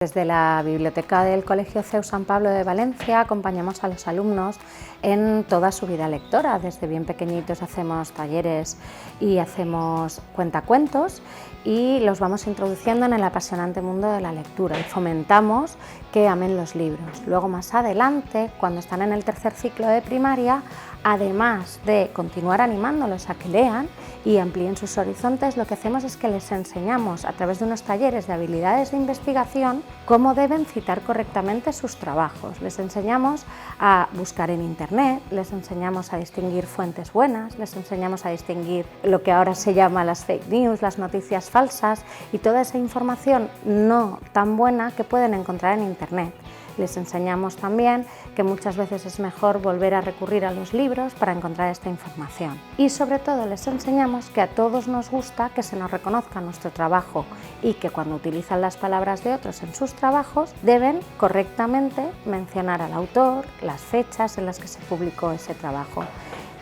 Desde la biblioteca del Colegio CEU San Pablo de Valencia acompañamos a los alumnos en toda su vida lectora. Desde bien pequeñitos hacemos talleres y hacemos cuentacuentos y los vamos introduciendo en el apasionante mundo de la lectura y fomentamos que amen los libros. Luego más adelante, cuando están en el tercer ciclo de primaria, además de continuar animándolos a que lean y amplíen sus horizontes, lo que hacemos es que les enseñamos a través de unos talleres de habilidades de investigación cómo deben citar correctamente sus trabajos. Les enseñamos a buscar en internet, les enseñamos a distinguir fuentes buenas, les enseñamos a distinguir lo que ahora se llama las fake news, las noticias falsas y toda esa información no tan buena que pueden encontrar en internet. Les enseñamos también que muchas veces es mejor volver a recurrir a los libros para encontrar esta información. Y sobre todo les enseñamos que a todos nos gusta que se nos reconozca nuestro trabajo y que cuando utilizan las palabras de otros en sus trabajos deben correctamente mencionar al autor, las fechas en las que se publicó ese trabajo.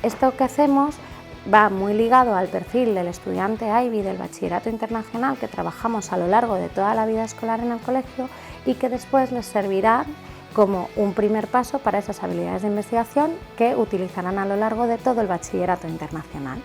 Esto que hacemos va muy ligado al perfil del estudiante IB del Bachillerato Internacional que trabajamos a lo largo de toda la vida escolar en el colegio y que después les servirá como un primer paso para esas habilidades de investigación que utilizarán a lo largo de todo el Bachillerato Internacional.